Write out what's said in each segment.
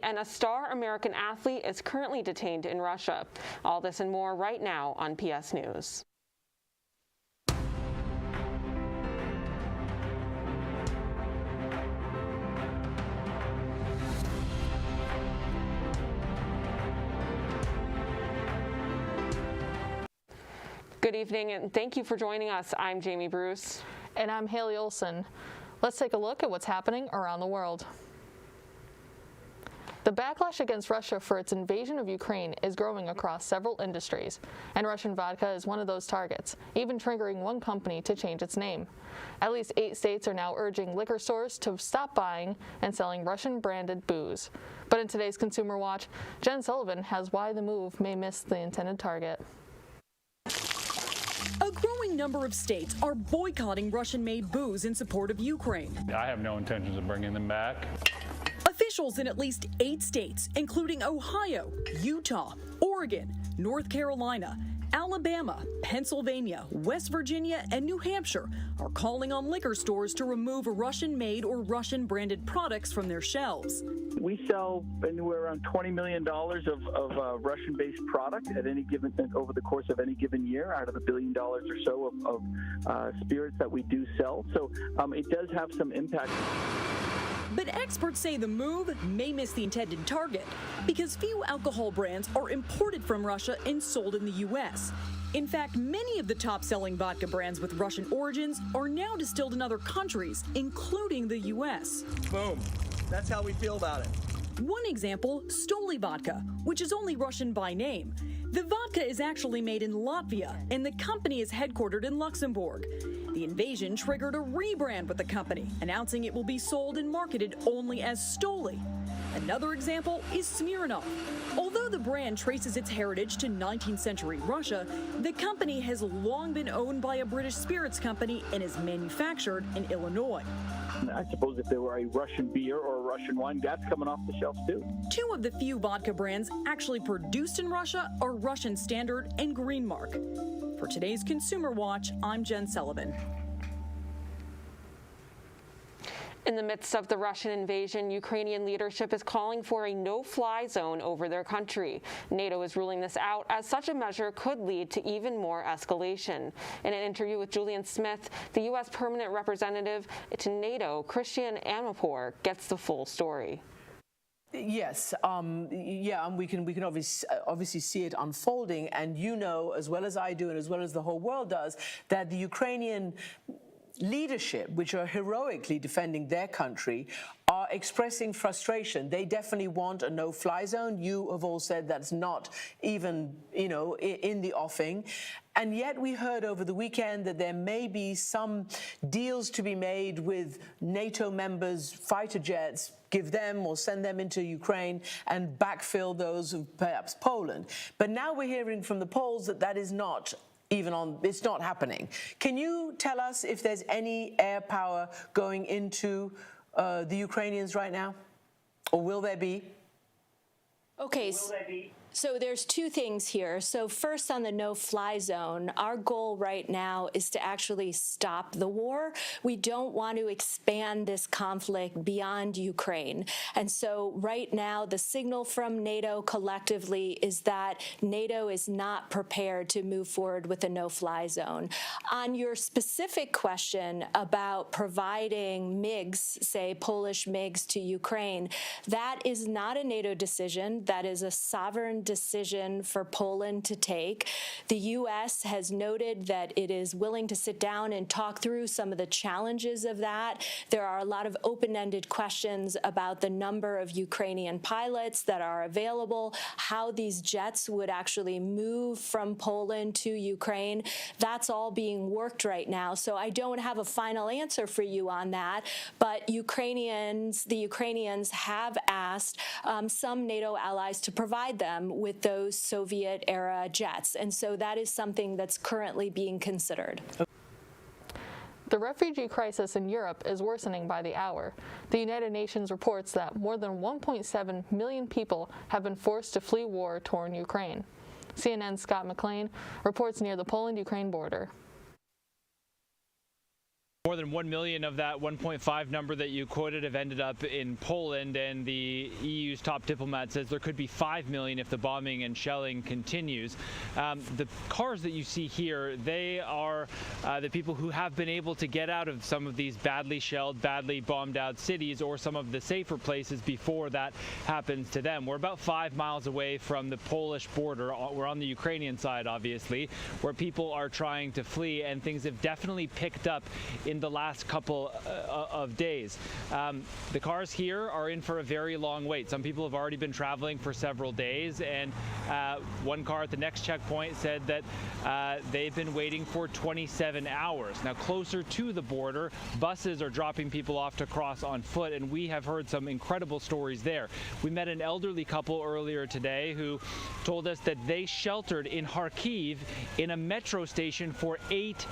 And a star American athlete is currently detained in Russia. All this and more right now on PS News. Good evening and thank you for joining us. I'm Jamie Bruce. And I'm Haley Olson. Let's take a look at what's happening around the world. The backlash against Russia for its invasion of Ukraine is growing across several industries, and Russian vodka is one of those targets, even triggering one company to change its name. At least 8 states are now urging liquor stores to stop buying and selling Russian-branded booze. But in today's Consumer Watch, Jen Sullivan has why the move may miss the intended target. A growing number of states are boycotting Russian-made booze in support of Ukraine. I have no intentions of bringing them back. Officials in at least 8 states, including Ohio, Utah, Oregon, North Carolina, Alabama, Pennsylvania, West Virginia, and New Hampshire are calling on liquor stores to remove Russian-made or Russian-branded products from their shelves. We sell anywhere around $20 million of Russian-based product at any given over the course of any given year, out of $1 billion or so of spirits that we do sell. So it does have some impact. But experts say the move may miss the intended target because few alcohol brands are imported from Russia and sold in the U.S. In fact, many of the top-selling vodka brands with Russian origins are now distilled in other countries, including the U.S. Boom. That's how we feel about it. One example, Stoli vodka, which is only Russian by name. The vodka is actually made in Latvia, and the company is headquartered in Luxembourg. The invasion triggered a rebrand with the company, announcing it will be sold and marketed only as Stoli. Another example is Smirnoff. Although the brand traces its heritage to 19th century Russia, the company has long been owned by a British spirits company and is manufactured in Illinois. I suppose if there were a Russian beer or a Russian wine, that's coming off the shelves too. 2 of the few vodka brands actually produced in Russia are Russian Standard and Green Mark. For today's Consumer Watch, I'm Jen Sullivan. In the midst of the Russian invasion, Ukrainian leadership is calling for a no-fly zone over their country. NATO is ruling this out, as such a measure could lead to even more escalation. In an interview with Julian Smith, the U.S. permanent representative to NATO, Christian Amanpour, gets the full story. Yes, we can obviously see it unfolding, and you know as well as I do and as well as the whole world does that the Ukrainian leadership, which are heroically defending their country, are expressing frustration. They definitely want a no-fly zone. You have all said that's not even, in the offing. And yet we heard over the weekend that there may be some deals to be made with NATO members' fighter jets, give them or send them into Ukraine and backfill those of perhaps Poland. But now we're hearing from the Poles that that is not it's not happening. Can you tell us if there's any air power going into the Ukrainians right now? Or will there be? Okay. So there's 2 things here. So first, on the no-fly zone, our goal right now is to actually stop the war. We don't want to expand this conflict beyond Ukraine. And so right now, the signal from NATO collectively is that NATO is not prepared to move forward with a no-fly zone. On your specific question about providing MiGs, say Polish MiGs to Ukraine, that is not a NATO decision. That is a sovereign decision for Poland to take. The U.S. has noted that it is willing to sit down and talk through some of the challenges of that. There are a lot of open-ended questions about the number of Ukrainian pilots that are available, how these jets would actually move from Poland to Ukraine. That's all being worked right now. So I don't have a final answer for you on that, but the Ukrainians have asked some NATO allies to provide them with those Soviet-era jets. And so that is something that's currently being considered. The refugee crisis in Europe is worsening by the hour. The United Nations reports that more than 1.7 million people have been forced to flee war-torn Ukraine. CNN's Scott McLean reports near the Poland-Ukraine border. More than 1 million of that 1.5 number that you quoted have ended up in Poland, and the EU's top diplomat says there could be 5 million if the bombing and shelling continues. The cars that you see here, they are the people who have been able to get out of some of these badly shelled, badly bombed out cities or some of the safer places before that happens to them. We're about 5 miles away from the Polish border. We're on the Ukrainian side, obviously, where people are trying to flee, and things have definitely picked up in the last couple of days. The cars here are in for a very long wait. Some people have already been traveling for several days, and one car at the next checkpoint said that they've been waiting for 27 hours. Now, closer to the border, buses are dropping people off to cross on foot, and we have heard some incredible stories there. We met an elderly couple earlier today who told us that they sheltered in Kharkiv in a metro station for 8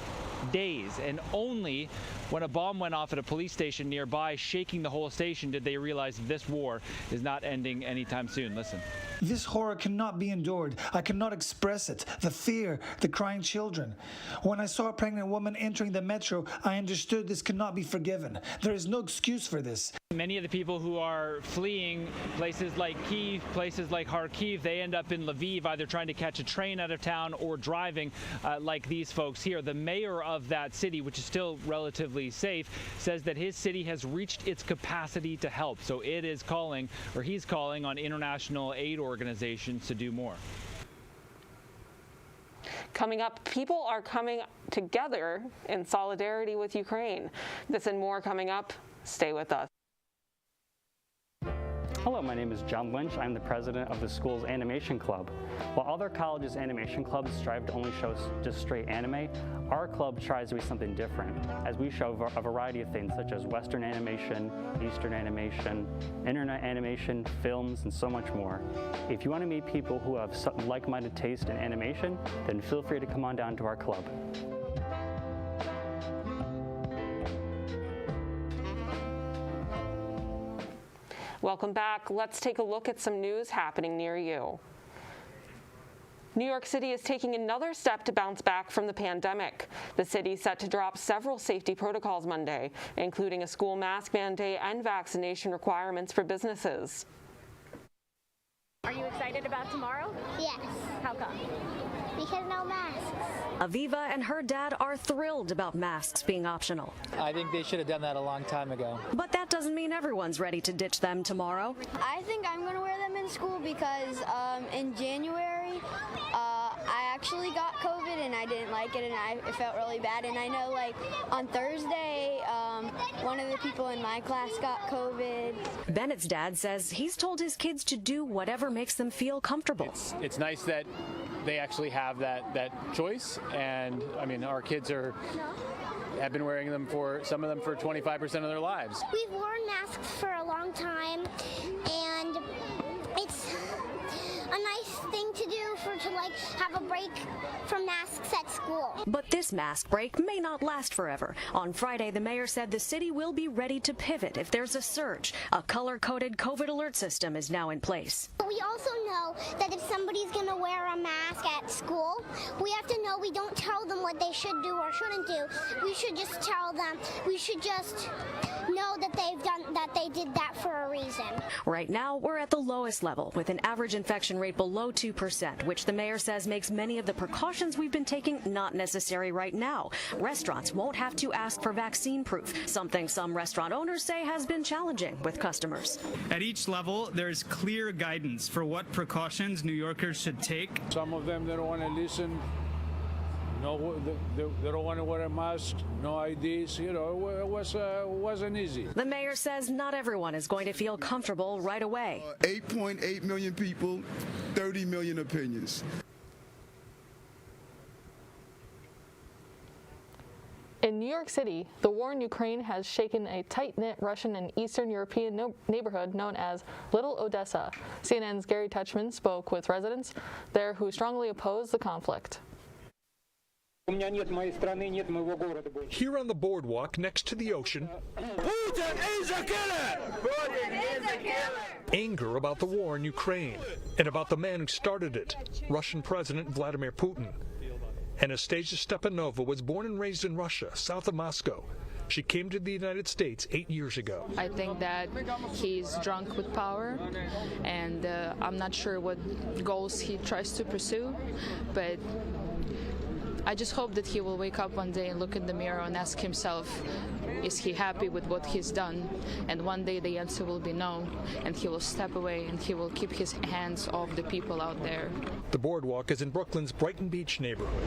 days, and only when a bomb went off at a police station nearby, shaking the whole station, did they realize that this war is not ending anytime soon. Listen. This horror cannot be endured. I cannot express it. The fear, the crying children. When I saw a pregnant woman entering the metro, I understood this cannot be forgiven. There is no excuse for this. Many of the people who are fleeing places like Kyiv, places like Kharkiv, they end up in Lviv, either trying to catch a train out of town or driving like these folks here. The mayor of that city, which is still relatively safe, says that his city has reached its capacity to help. So it is calling, or he's calling on international aid organizations to do more. Coming up, people are coming together in solidarity with Ukraine. This and more coming up. Stay with us. Hello, my name is John Lynch. I'm the president of the school's animation club. While other colleges' animation clubs strive to only show just straight anime, our club tries to be something different, as we show a variety of things such as Western animation, Eastern animation, internet animation, films, and so much more. If you want to meet people who have like-minded taste in animation, then feel free to come on down to our club. Welcome back. Let's take a look at some news happening near you. New York City is taking another step to bounce back from the pandemic. The city is set to drop several safety protocols Monday, including a school mask mandate and vaccination requirements for businesses. Are you excited about tomorrow? Yes. How come? Because no masks. Aviva and her dad are thrilled about masks being optional. I think they should have done that a long time ago. But that doesn't mean everyone's ready to ditch them tomorrow. I think I'm going to wear them in school because in January, I actually got COVID and I didn't like it and it felt really bad. And I know like on Thursday, one of the people in my class got COVID. Bennett's dad says he's told his kids to do whatever makes them feel comfortable. It's nice that they actually have that choice, and I mean our kids have been wearing them some of them for 25% of their lives. We've worn masks for a long time, and it's a nice thing to do to have a break from masks at school. But this mask break may not last forever. On Friday, the mayor said the city will be ready to pivot if there's a surge. A color-coded COVID alert system is now in place. We also know that if somebody's going to wear a mask at school, we have to know we don't tell them what they should do or shouldn't do. We should just tell them, we should just know that they did that for a reason. Right now, we're at the lowest level with an average infection rate below 2%, which the mayor says makes many of the precautions we've been taking not necessary right now. Restaurants won't have to ask for vaccine proof, something some restaurant owners say has been challenging with customers. At each level, there's clear guidance for what precautions New Yorkers should take. Some of them, they don't want to listen. No, they don't want to wear a mask, no IDs, it wasn't easy. The mayor says not everyone is going to feel comfortable right away. 8.8 million people, 30 million opinions. In New York City, the war in Ukraine has shaken a tight-knit Russian and Eastern European neighborhood known as Little Odessa. CNN's Gary Touchman spoke with residents there who strongly oppose the conflict. Here on the boardwalk next to the ocean, Putin is a killer! Putin is a killer! Anger about the war in Ukraine and about the man who started it, Russian President Vladimir Putin. Anastasia Stepanova was born and raised in Russia, south of Moscow. She came to the United States 8 years ago. I think that he's drunk with power, and I'm not sure what goals he tries to pursue, but I just hope that he will wake up one day and look in the mirror and ask himself, is he happy with what he's done? And one day the answer will be no, and he will step away and he will keep his hands off the people out there. The boardwalk is in Brooklyn's Brighton Beach neighborhood,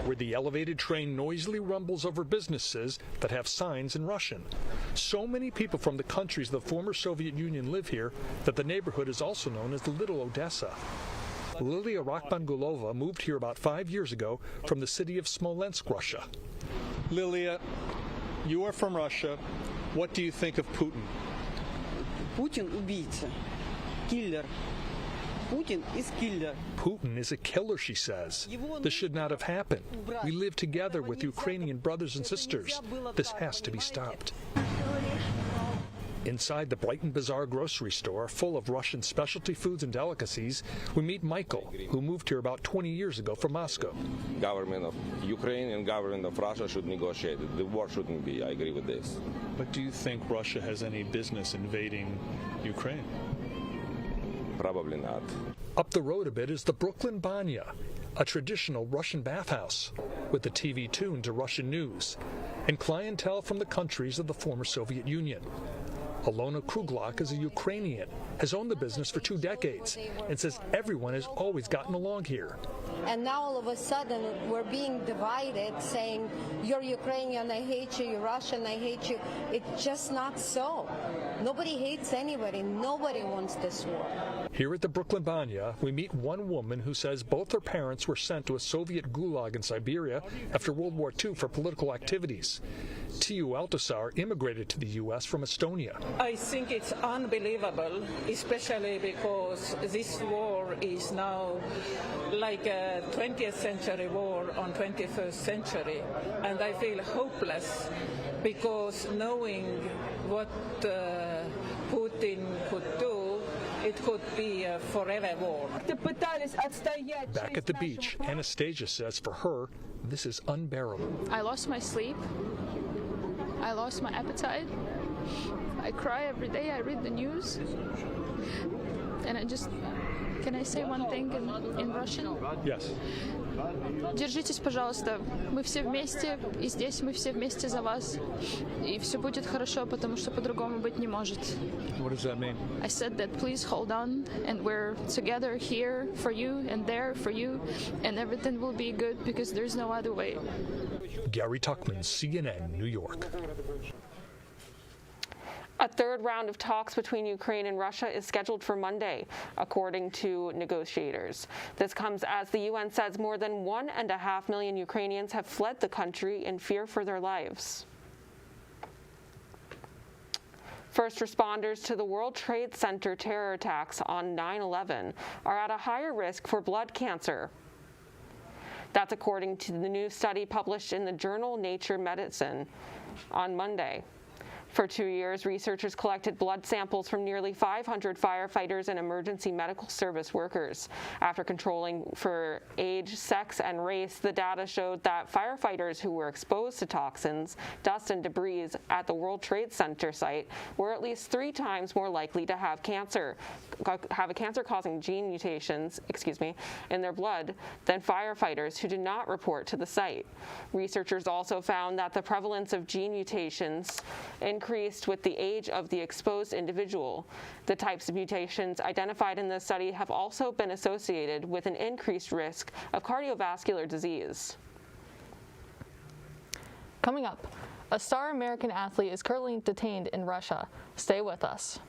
where the elevated train noisily rumbles over businesses that have signs in Russian. So many people from the countries of the former Soviet Union live here that the neighborhood is also known as the Little Odessa. Lilia Rakhbangulova moved here about 5 years ago from the city of Smolensk, Russia. Lilia, you are from Russia. What do you think of Putin? Putin убийца, killer. Putin is killer. Putin is a killer, she says. This should not have happened. We live together with Ukrainian brothers and sisters. This has to be stopped. Inside the Brighton Bazaar grocery store, full of Russian specialty foods and delicacies, we meet Michael, who moved here about 20 years ago from Moscow. Government of Ukraine and government of Russia should negotiate it. The war shouldn't be. I agree with this. But do you think Russia has any business invading Ukraine? Probably not. Up the road a bit is the Brooklyn Banya, a traditional Russian bathhouse with the TV tuned to Russian news and clientele from the countries of the former Soviet Union. Alona Kruglak is a Ukrainian, has owned the business for 2 decades, and says everyone has always gotten along here. And now all of a sudden we're being divided, saying, you're Ukrainian, I hate you, you're Russian, I hate you. It's just not so. Nobody hates anybody. Nobody wants this war. Here at the Brooklyn Banya, we meet one woman who says both her parents were sent to a Soviet gulag in Siberia after World War II for political activities. Tiu Altasar immigrated to the U.S. from Estonia. I think it's unbelievable, especially because this war is now like a 20th century war on 21st century, and I feel hopeless because knowing what Putin could do, it could be a forever war. Back at the beach, Anastasia says for her, this is unbearable. I lost my sleep. I lost my appetite. I cry every day. I read the news. And I just... Can I say one thing in Russian? Yes. Держитесь, пожалуйста. Мы все вместе, и здесь мы все вместе за вас. И все будет хорошо, потому что по-другому быть не может. What does that mean? I said that please hold on, and we're together here for you and there for you, and everything will be good because there's no other way. Gary Tuchman, CNN, New York. A third round of talks between Ukraine and Russia is scheduled for Monday, according to negotiators. This comes as the UN says more than 1.5 million Ukrainians have fled the country in fear for their lives. First responders to the World Trade Center terror attacks on 9/11 are at a higher risk for blood cancer. That's according to the new study published in the journal Nature Medicine on Monday. For 2 years, researchers collected blood samples from nearly 500 firefighters and emergency medical service workers. After controlling for age, sex, and race, the data showed that firefighters who were exposed to toxins, dust, and debris at the World Trade Center site were at least 3 times more likely to have a cancer-causing gene mutations, in their blood than firefighters who did not report to the site. Researchers also found that the prevalence of gene mutations increased with the age of the exposed individual. The types of mutations identified in this study have also been associated with an increased risk of cardiovascular disease. Coming up, a star American athlete is currently detained in Russia. Stay with us.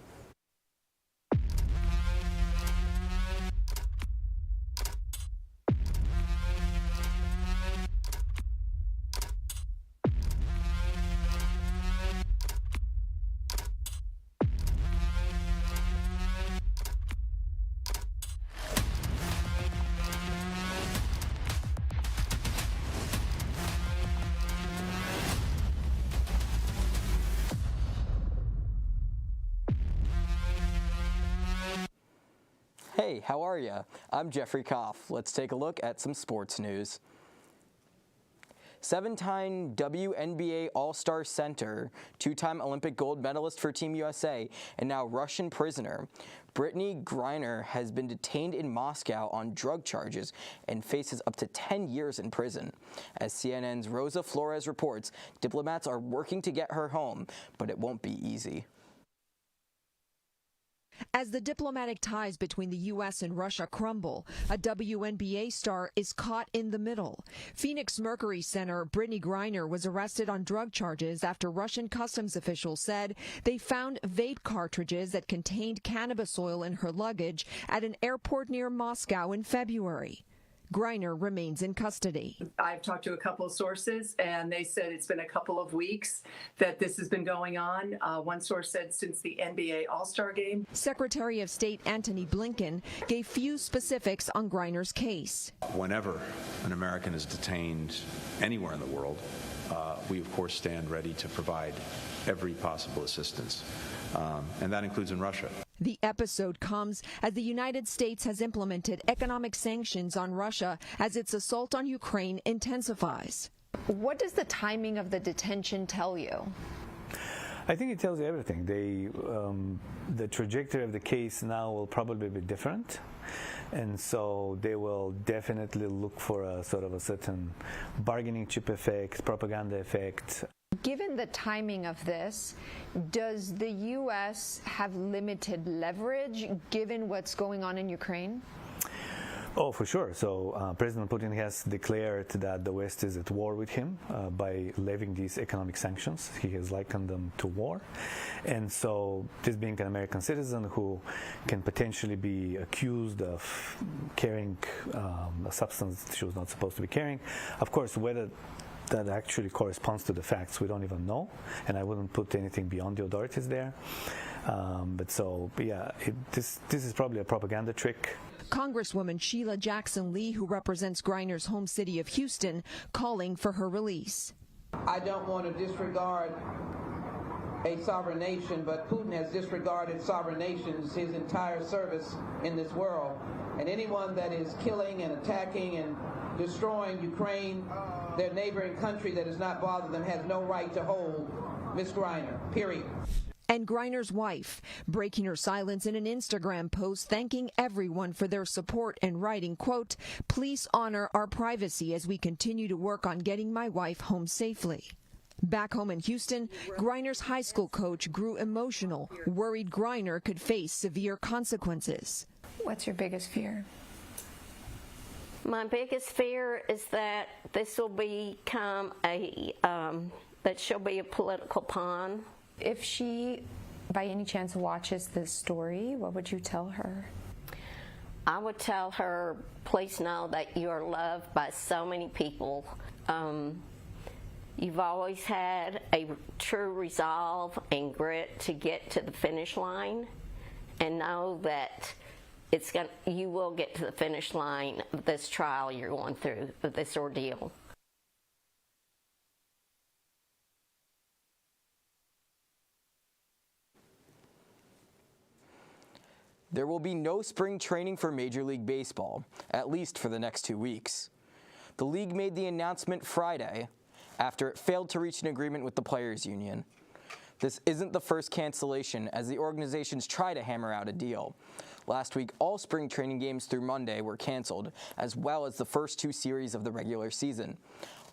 Hey, how are ya? I'm Jeffrey Koff. Let's take a look at some sports news. Seven-time WNBA All-Star center, two-time Olympic gold medalist for Team USA, and now Russian prisoner, Brittany Griner has been detained in Moscow on drug charges and faces up to 10 years in prison. As CNN's Rosa Flores reports, diplomats are working to get her home, but it won't be easy. As the diplomatic ties between the U.S. and Russia crumble, a WNBA star is caught in the middle. Phoenix Mercury center Brittany Griner was arrested on drug charges after Russian customs officials said they found vape cartridges that contained cannabis oil in her luggage at an airport near Moscow in February. Griner remains in custody. I've talked to a couple of sources, and they said it's been a couple of weeks that this has been going on. One source said since the NBA All-Star game. Secretary of State Antony Blinken gave few specifics on Griner's case. Whenever an American is detained anywhere in the world, we of course stand ready to provide every possible assistance, and that includes in Russia. The episode comes as the United States has implemented economic sanctions on Russia as its assault on Ukraine intensifies. What does the timing of the detention tell you? I think it tells you everything. The trajectory of the case now will probably be different, and so they will definitely look for a sort of a certain bargaining chip effect, propaganda effect. Given the timing of this, does the U.S. have limited leverage given what's going on in Ukraine? Oh, for sure. So President Putin has declared that the West is at war with him by levying these economic sanctions. He has likened them to war. And so this being an American citizen who can potentially be accused of carrying a substance she was not supposed to be carrying, of course, whether that actually corresponds to the facts, we don't even know, and I wouldn't put anything beyond the authorities there. This is probably a propaganda trick. Congresswoman Sheila Jackson Lee, who represents Griner's home city of Houston, calling for her release. I don't want to disregard a sovereign nation, but Putin has disregarded sovereign nations his entire service in this world. And anyone that is killing and attacking and destroying Ukraine, their neighboring country that does not bother them, has no right to hold Ms. Griner, period. And Griner's wife, breaking her silence in an Instagram post thanking everyone for their support and writing, quote, "Please honor our privacy as we continue to work on getting my wife home safely." Back home in Houston, Griner's high school coach grew emotional, worried Griner could face severe consequences. What's your biggest fear? My biggest fear is that this will become that she'll be a political pawn. If she, by any chance, watches this story, what would you tell her? I would tell her, please know that you are loved by so many people. You've always had a true resolve and grit to get to the finish line, and know that you will get to the finish line of this trial you're going through, of this ordeal. There will be no spring training for Major League Baseball, at least for the next 2 weeks. The league made the announcement Friday after it failed to reach an agreement with the players' union. This isn't the first cancellation as the organizations try to hammer out a deal. Last week, all spring training games through Monday were canceled, as well as the first 2 series of the regular season.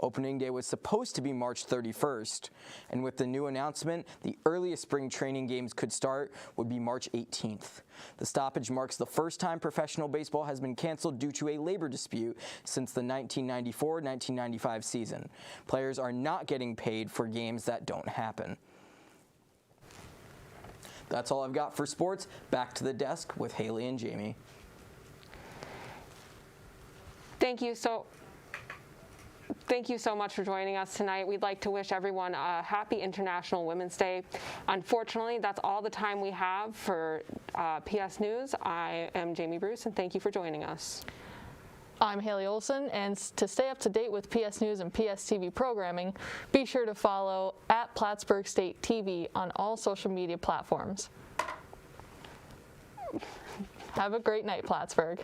Opening day was supposed to be March 31st, and with the new announcement, the earliest spring training games could start would be March 18th. The stoppage marks the first time professional baseball has been canceled due to a labor dispute since the 1994-1995 season. Players are not getting paid for games that don't happen. That's all I've got for sports. Back to the desk with Haley and Jamie. Thank you so much for joining us tonight. We'd like to wish everyone a happy International Women's Day. Unfortunately, that's all the time we have for PS News. I am Jamie Bruce, and thank you for joining us. I'm Haley Olson, and to stay up to date with PS News and PS TV programming, be sure to follow @Plattsburgh State TV on all social media platforms. Have a great night, Plattsburgh.